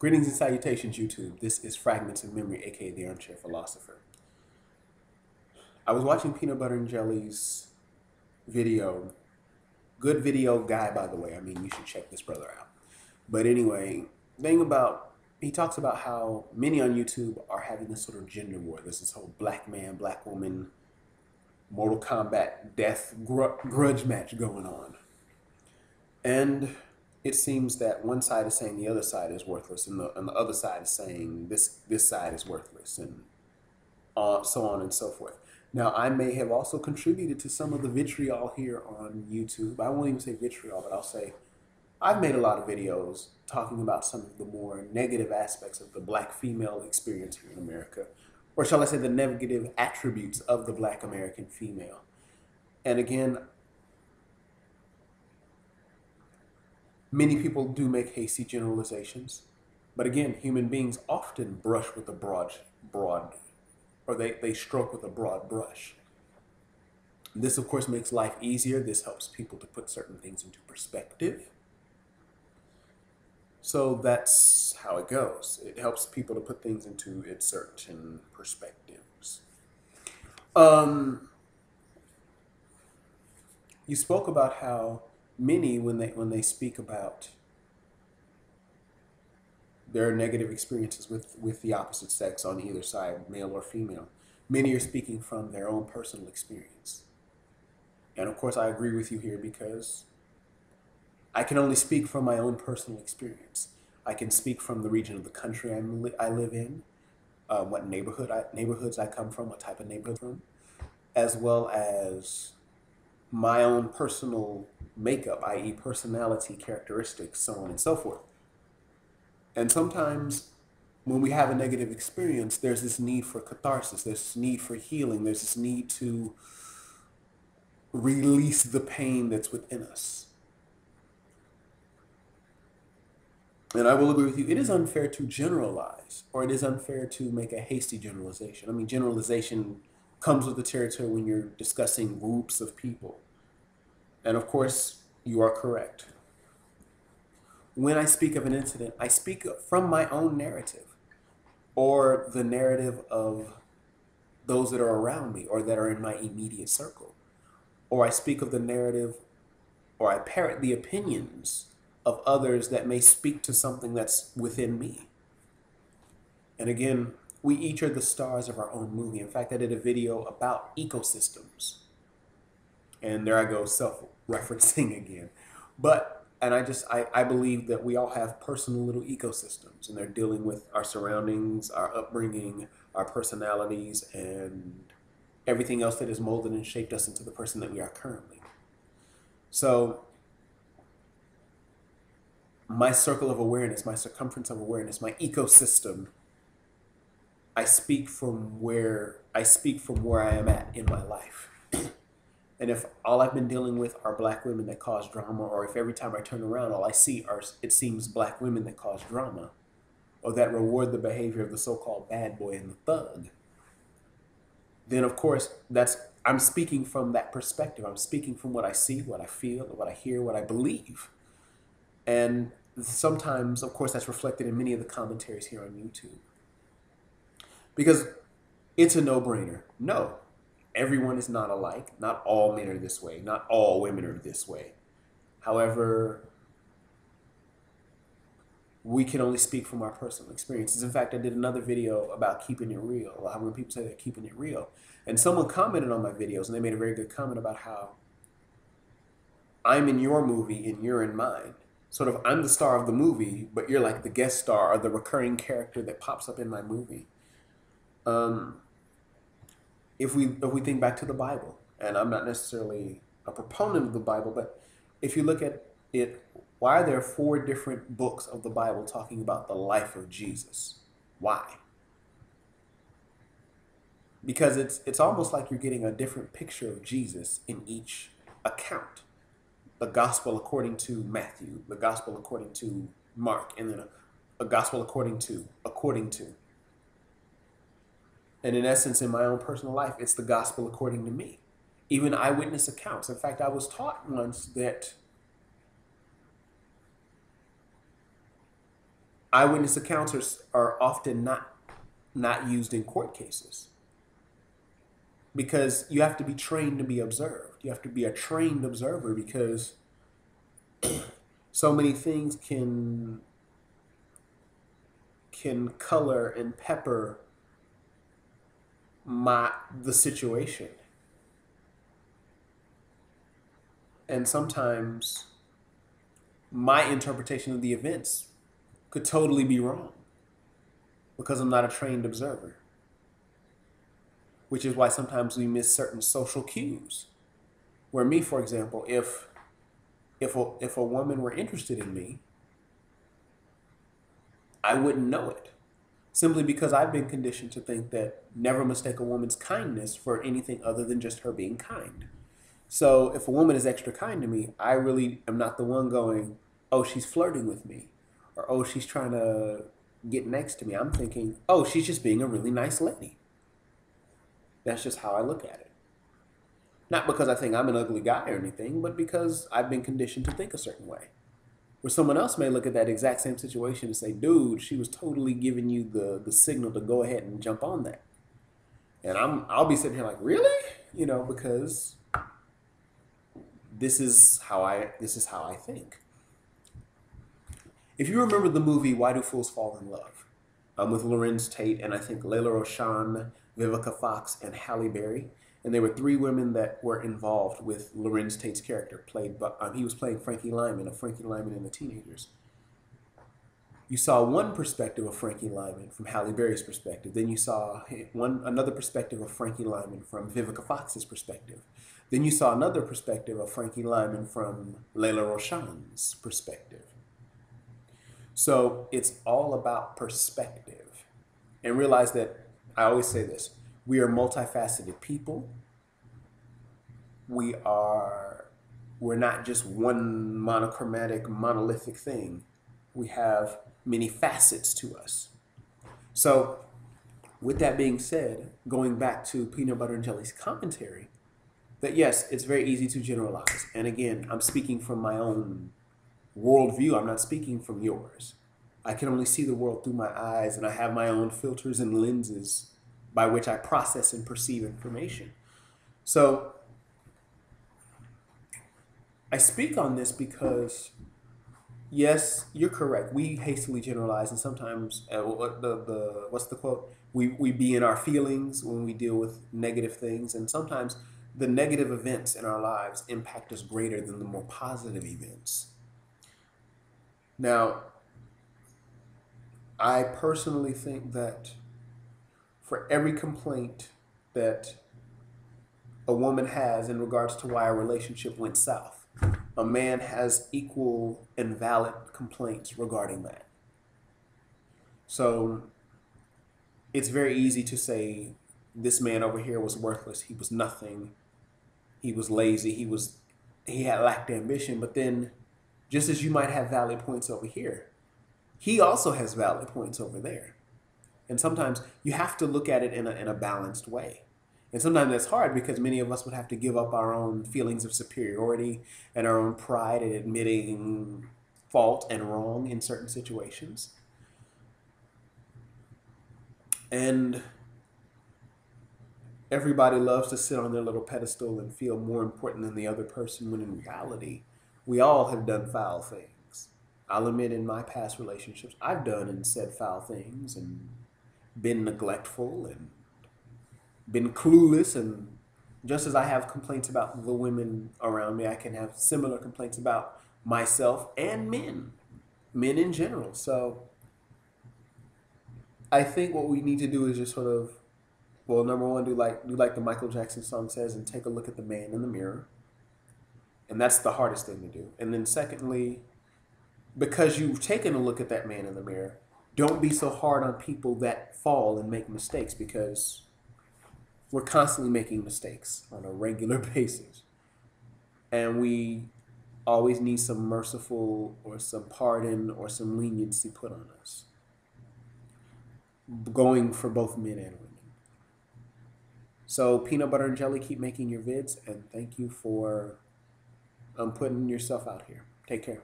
Greetings and salutations, YouTube. This is Fragments of Memory, aka The Armchair Philosopher. I was watching Peanut Butter and Jelly's video. Good video guy, by the way. I mean, you should check this brother out. But anyway, he talks about how many on YouTube are having this sort of gender war. There's this whole black man, black woman, Mortal Kombat death grudge match going on. And it seems that one side is saying the other side is worthless, and the other side is saying this side is worthless, and so on and so forth. Now, I may have also contributed to some of the vitriol here on YouTube. I won't even say vitriol, but I'll say I've made a lot of videos talking about some of the more negative aspects of the black female experience here in America, or shall I say the negative attributes of the black American female. And again, many people do make hasty generalizations, but again, human beings often brush with a broad, or they stroke with a broad brush. This, of course, makes life easier. This helps people to put certain things into perspective. So that's how it goes. It helps people to put things into its certain perspectives. You spoke about how many, when they speak about their negative experiences with the opposite sex on either side, male or female, many are speaking from their own personal experience. And of course, I agree with you here because I can only speak from my own personal experience. I can speak from the region of the country I live in, what neighborhoods I come from, what type of neighborhood from, as well as my own personal makeup, i.e. personality characteristics, so on and so forth. And sometimes when we have a negative experience, there's this need for catharsis, there's this need for healing, there's this need to release the pain that's within us. And I will agree with you, it is unfair to generalize, or it is unfair to make a hasty generalization. I mean, generalization comes with the territory when you're discussing groups of people. And of course, you are correct. When I speak of an incident, I speak from my own narrative, or the narrative of those that are around me or that are in my immediate circle. Or I speak of the narrative, or I parrot the opinions of others that may speak to something that's within me. And again, we each are the stars of our own movie. In fact, I did a video about ecosystems. And there I go, self-referencing again. I believe that we all have personal little ecosystems, and they're dealing with our surroundings, our upbringing, our personalities, and everything else that has molded and shaped us into the person that we are currently. So my circle of awareness, my circumference of awareness, my ecosystem, I speak from where I am at in my life. And if all I've been dealing with are black women that cause drama, or if every time I turn around, all I see are, it seems, black women that cause drama, or that reward the behavior of the so-called bad boy and the thug, then of course, I'm speaking from that perspective. I'm speaking from what I see, what I feel, what I hear, what I believe. And sometimes, of course, that's reflected in many of the commentaries here on YouTube. Because it's a no-brainer. No. Everyone is not alike. Not all men are this way. Not all women are this way. However, we can only speak from our personal experiences. In fact, I did another video about keeping it real. How many people say they're keeping it real? And someone commented on my videos, and they made a very good comment about how I'm in your movie and you're in mine. Sort of, I'm the star of the movie, but you're like the guest star or the recurring character that pops up in my movie. If we think back to the Bible, and I'm not necessarily a proponent of the Bible, but if you look at it, why are there 4 different books of the Bible talking about the life of Jesus? Why? Because it's almost like you're getting a different picture of Jesus in each account. The gospel according to Matthew, the gospel according to Mark, and then a gospel according to. And in essence, in my own personal life, it's the gospel according to me. Even eyewitness accounts. In fact, I was taught once that eyewitness accounts are often not used in court cases because you have to be trained to be observed. You have to be a trained observer because so many things can color and pepper the situation. And sometimes my interpretation of the events could totally be wrong because I'm not a trained observer. Which is why sometimes we miss certain social cues. Where me, for example, if a woman were interested in me, I wouldn't know it. Simply because I've been conditioned to think that never mistake a woman's kindness for anything other than just her being kind. So if a woman is extra kind to me, I really am not the one going, oh, she's flirting with me, or oh, she's trying to get next to me. I'm thinking, oh, she's just being a really nice lady. That's just how I look at it. Not because I think I'm an ugly guy or anything, but because I've been conditioned to think a certain way. Where someone else may look at that exact same situation and say, dude, she was totally giving you the signal to go ahead and jump on that. And I'll be sitting here like, really? You know, because this is how I think. If you remember the movie Why Do Fools Fall in Love, with Lorenz Tate and I think Layla Roshan, Vivica Fox, and Halle Berry, and there were 3 women that were involved with Lorenz Tate's character. He was playing Frankie Lyman, of Frankie Lyman and the Teenagers. You saw one perspective of Frankie Lyman from Halle Berry's perspective. Then you saw another perspective of Frankie Lyman from Vivica Fox's perspective. Then you saw another perspective of Frankie Lyman from Layla Roshan's perspective. So it's all about perspective. And realize that, I always say this, we are multifaceted people. We're not just one monochromatic, monolithic thing. We have many facets to us. So with that being said, going back to Peanut Butter and Jelly's commentary, that yes, it's very easy to generalize. And again, I'm speaking from my own worldview. I'm not speaking from yours. I can only see the world through my eyes, and I have my own filters and lenses by which I process and perceive information. So I speak on this because, yes, you're correct. We hastily generalize, and sometimes, what's the quote? We be in our feelings when we deal with negative things, and sometimes the negative events in our lives impact us greater than the more positive events. Now, I personally think that for every complaint that a woman has in regards to why a relationship went south, a man has equal and valid complaints regarding that. So it's very easy to say this man over here was worthless. He was nothing. He was lazy. He had lacked ambition. But then just as you might have valid points over here, he also has valid points over there. And sometimes you have to look at it in a balanced way. And sometimes that's hard because many of us would have to give up our own feelings of superiority and our own pride in admitting fault and wrong in certain situations. And everybody loves to sit on their little pedestal and feel more important than the other person, when in reality, we all have done foul things. I'll admit in my past relationships, I've done and said foul things and been neglectful and been clueless. And just as I have complaints about the women around me, I can have similar complaints about myself and men in general. So I think what we need to do is just sort of, well, number one, do like the Michael Jackson song says, and take a look at the man in the mirror. And that's the hardest thing to do. And then secondly, because you've taken a look at that man in the mirror, don't be so hard on people that fall and make mistakes, because we're constantly making mistakes on a regular basis. And we always need some merciful or some pardon or some leniency put on us, going for both men and women. So Peanut Butter and Jelly, keep making your vids, and thank you for putting yourself out here. Take care.